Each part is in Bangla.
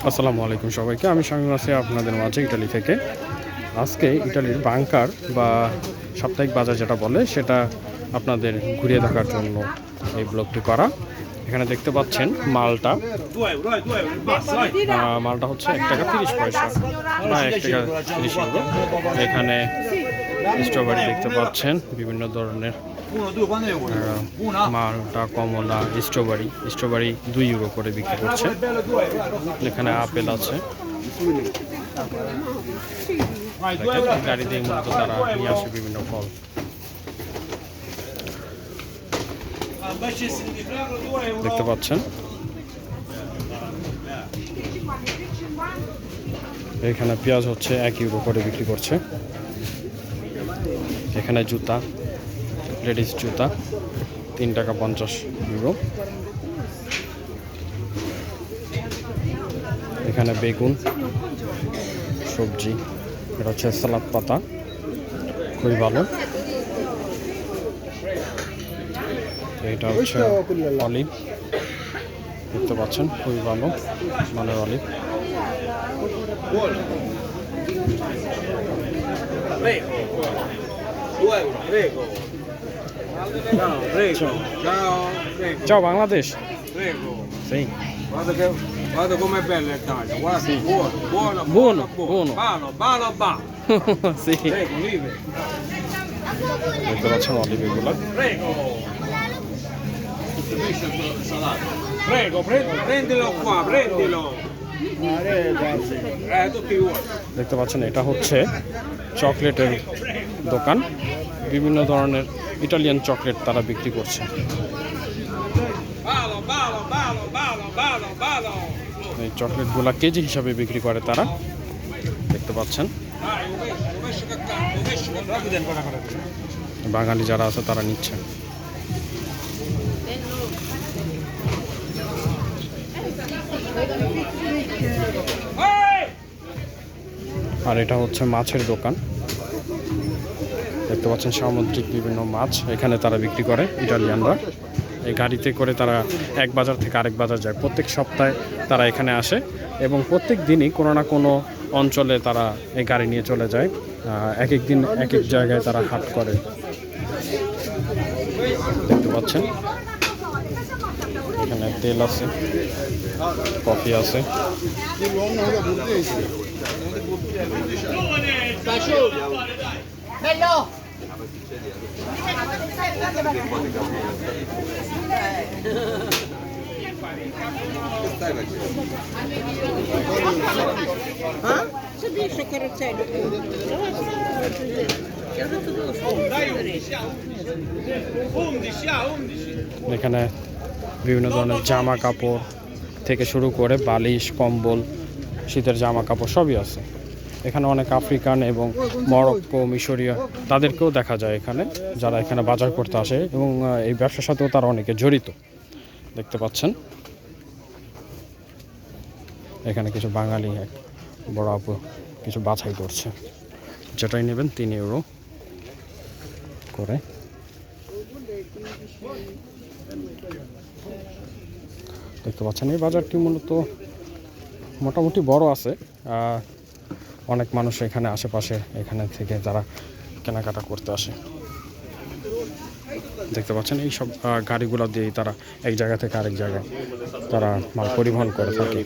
আসসালামু আলাইকুম সবাইকে। আমি শামীম আছি আপনাদের মাঝে ইটালি থেকে। আজকে ইটালির বাংকার বা সাপ্তাহিক বাজার যেটা বলে সেটা আপনাদের ঘুরিয়ে দেখার জন্য এই ব্লগটি করা। এখানে দেখতে পাচ্ছেন মালটা মালটা হচ্ছে 1 টাকা 30 পয়সা বা 1 টাকা 30 ইউরো। এখানে স্ট্রবেরি দেখতে পাচ্ছেন বিভিন্ন ধরনের মালটা, কমলা, স্ট্রবেরি 2 ইউরো করে বিক্রি করছে। এখানে আপেল আছে, গাড়ি দিয়ে মূলত তারা নিয়ে আসে বিভিন্ন ফল। দেখতে পাচ্ছেন এখানে পেঁয়াজ হচ্ছে 1 ইউরো করে বিক্রি করছে। এখানে জুতা, লেডিস জুতা 3 টাকা 50 ইউরো। এখানে বেগুন, সবজি, এটা হচ্ছে সালাদ পাতা, খুবই ভালো। এটা হচ্ছে অলিভ, দেখতে পাচ্ছেন খুবই ভালো মানের olive. Ciao Bangladesh. Prego. Sì. Guarda com'è bella l'Italia, guarda, Sì. buono. Buono. Balo, ba. Sì. Prego, vive. দেখতে পাচ্ছেন অলিভ এগুলো। Prego. Prego, prendilo qua, prendilo. Tutti vuoi. দেখতে পাচ্ছেন এটা হচ্ছে চকলেটের দোকান। বিভিন্ন ধরনের ইটালিয়ান চকলেট তারা বিক্রি করছে। এই চকলেটগুলা কেজি হিসাবে বিক্রি করে তারা, দেখতে পাচ্ছেন। বাঙালি যারা আছে তারা নিচ্ছে। আর এটা হচ্ছে মাছের দোকান, দেখতে পাচ্ছেন সামুদ্রিক বিভিন্ন মাছ এখানে তারা বিক্রি করে ইটালিয়ানরা। এই গাড়িতে করে তারা এক বাজার থেকে আরেক বাজার যায়। প্রত্যেক সপ্তাহে তারা এখানে আসে এবং প্রত্যেক দিনই কোনো না কোনো অঞ্চলে তারা এই গাড়ি নিয়ে চলে যায়। এক এক দিন এক এক জায়গায় তারা হাট করে, দেখতে পাচ্ছেন। এখানে তেল আছে, কফি আছে। এখানে বিভিন্ন ধরনের জামা কাপড় থেকে শুরু করে বালিশ, কম্বল, শীতের জামা কাপড় সবই আছে। এখানে অনেক আফ্রিকান এবং মরক্কো, মিশরীয় তাদেরকেও দেখা যায় এখানে, যারা এখানে বাজার করতে আসে এবং এই ব্যবসার সাথেও তারা অনেকে জড়িত, দেখতে পাচ্ছেন। এখানে কিছু বাঙালি এক বড় আপু কিছু বাছাই করছে, যেটাই নেবেন 3 ইউরো করে। দেখতে পাচ্ছেন এই বাজারটি মূলত মোটামুটি বড় আছে। অনেক মানুষ এখানে আশেপাশে এখানে থেকে যারা কেনাকাটা করতে আসে, দেখতে পাচ্ছেন। এই সব গাড়িগুলো দিয়েই তারা এক জায়গা থেকে আরেক জায়গায় তারা মাল পরিবহন করে থাকে।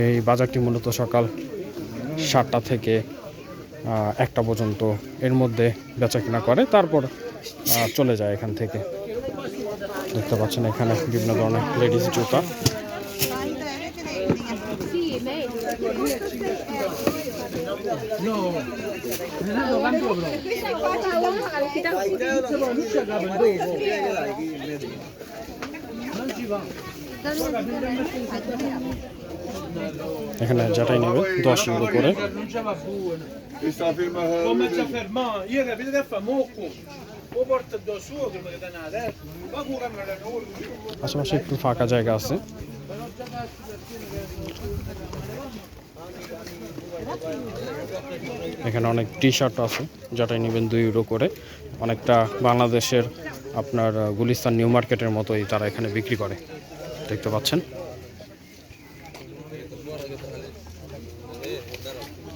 এই বাজারটি মূলত সকাল 7টা থেকে 1টা পর্যন্ত এর মধ্যে বেচা কেনা করে, তারপর চলে যায় এখান থেকে। দেখতে পাচ্ছেন এখানে বিভিন্ন ধরনের লেডিস জুতা। এখানে যেটাই নেবে 10 ইউরো করে। আশেপাশে একটু ফাঁকা জায়গা আছে। এখানে অনেক টি শার্ট আছে, যেটাই নেবেন 2 ইউরো করে। অনেকটা বাংলাদেশের আপনার গুলিস্তান নিউ মার্কেটের মতোই তারা এখানে বিক্রি করে, দেখতে পাচ্ছেন।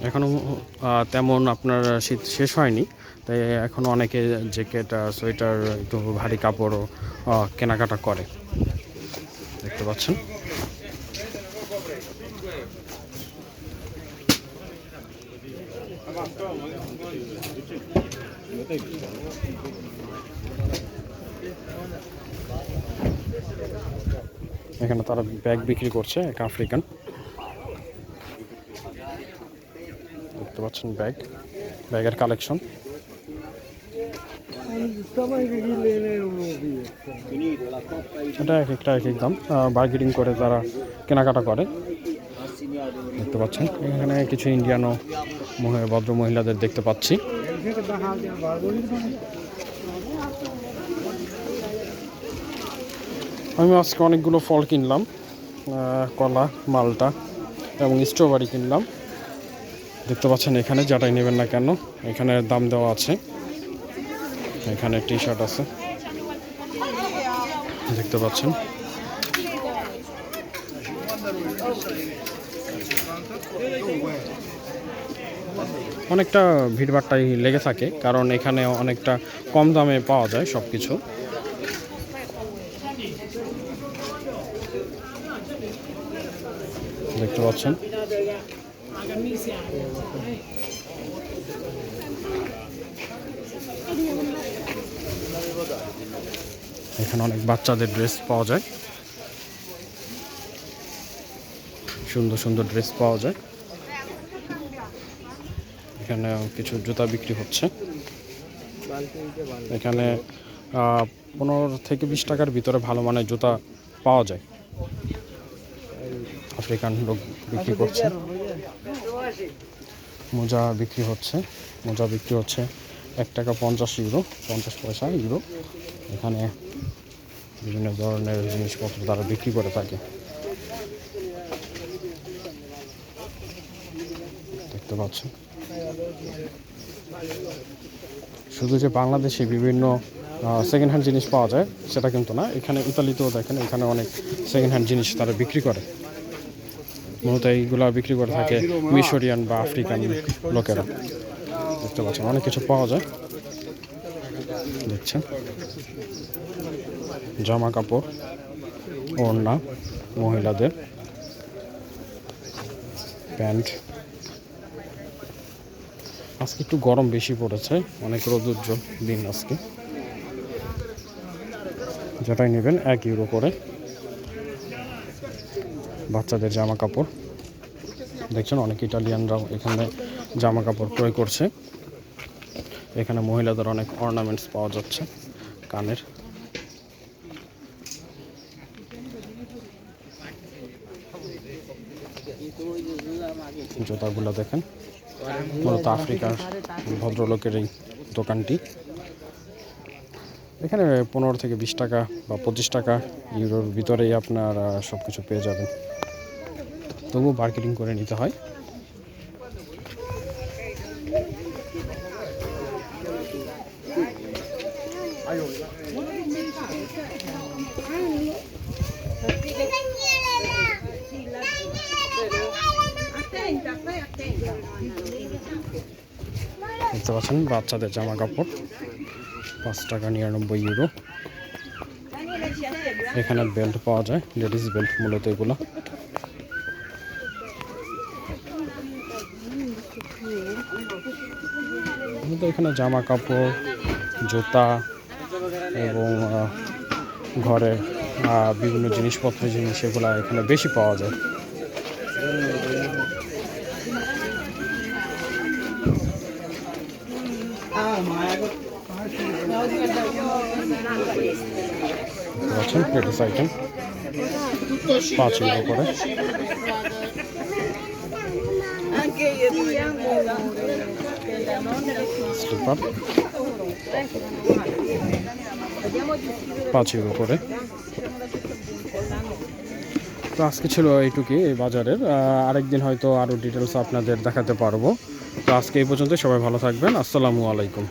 এখনও তেমন আপনার শীত শেষ হয়নি, তাই এখনও অনেকে জ্যাকেট সোয়েটার একটু ভারী কাপড়ও কেনাকাটা করে, দেখতে পাচ্ছেন। এখানে তারা ব্যাগ বিক্রি করছে, এক আফ্রিকান, দেখতে পাচ্ছেন ব্যাগের কালেকশন। এটা এক একটা এক এক দাম, বার্গেনিং করে তারা কেনাকাটা করে, দেখতে পাচ্ছেন। এখানে কিছু ইন্ডিয়ানও ভদ্র মহিলাদের দেখতে পাচ্ছি। আমি আজকে অনেকগুলো ফল কিনলাম, কলা, মালটা এবং স্ট্রবেরি কিনলাম, দেখতে পাচ্ছেন। এখানে যেটাই নেবেন না কেন এখানে দাম দেওয়া আছে। এখানে টি শার্ট আছে, দেখতে পাচ্ছেন। অনেকটা ভিড়ভাড়টাই লেগে থাকে, কারণ এখানে অনেকটা কম দামে পাওয়া যায় সব কিছু। দেখতে পাচ্ছেন। এখানে অনেক বাচ্চাদের ড্রেস পাওয়া যায়, সুন্দর সুন্দর ড্রেস পাওয়া যায়। এখানে কিছু জুতা বিক্রি হচ্ছে। এখানে 15 থেকে 20 টাকার ভিতরে ভালো মানের জুতা পাওয়া যায়। আফ্রিকান লোক বিক্রি করছে। মোজা বিক্রি হচ্ছে 1 টাকা 50 ইউরো, 50 পয়সা ইউরো। এখানে বিভিন্ন ধরনের জিনিসপত্র তারা বিক্রি করে থাকে, দেখতে পাচ্ছেন। শুধু যে বাংলাদেশে বিভিন্ন সেকেন্ড হ্যান্ড জিনিস পাওয়া যায় সেটা কিন্তু না, এখানে ইতালিতেও দেখেন এখানে অনেক সেকেন্ড হ্যান্ড জিনিস তারা বিক্রি করে। মূলত এইগুলা বিক্রি করে থাকে মিশরিয়ান বা আফ্রিকান লোকেরা, দেখতে পাচ্ছেন। অনেক কিছু পাওয়া যায়, দেখছেন। জামা কাপড়, ওড়না, মহিলাদের প্যান্ট। আজকে একটু গরম বেশি পড়েছে, অনেক রৌদ্রোজ্জ্বল দিন আজকে। যেটাই নেবেন 1 ইউরো করে। বাচ্চাদের জামা কাপড় দেখছেন, অনেক ইটালিয়ানরাও এখানে জামা কাপড় ক্রয় করছে। এখানে মহিলাদের অনেক অর্নামেন্টস পাওয়া যাচ্ছে, কানের। জুতাগুলো দেখেন, মূলত আফ্রিকার ভদ্রলোকের এই দোকানটি। এখানে 15 থেকে 20 টাকা বা 25 টাকা ইউরোর ভিতরেই আপনার সব কিছু পেয়ে যাবেন, তবুও মার্কেটিং করে নিতে হয়। দেখতে পাচ্ছেন বাচ্চাদের জামা কাপড় 5 টাকা 99 ইউরো। এখানে বেল্ট পাওয়া যায়, লেডিস বেল্ট মূলত এগুলো। এখানে জামা কাপড়, জুতা এবং ঘরের বিভিন্ন জিনিসপত্র সেগুলো এখানে বেশি পাওয়া যায়। লেডিস আইটেম 5 ইউরো করে। স্লিপার 5 ইউরো করে। তো আজকে ছিল এইটুকুই এই বাজারের। আরেকদিন হয়তো আরও ডিটেলস আপনাদের দেখাতে পারবো। তো আজকে এই পর্যন্ত, সবাই ভালো থাকবেন। আসসালামু আলাইকুম।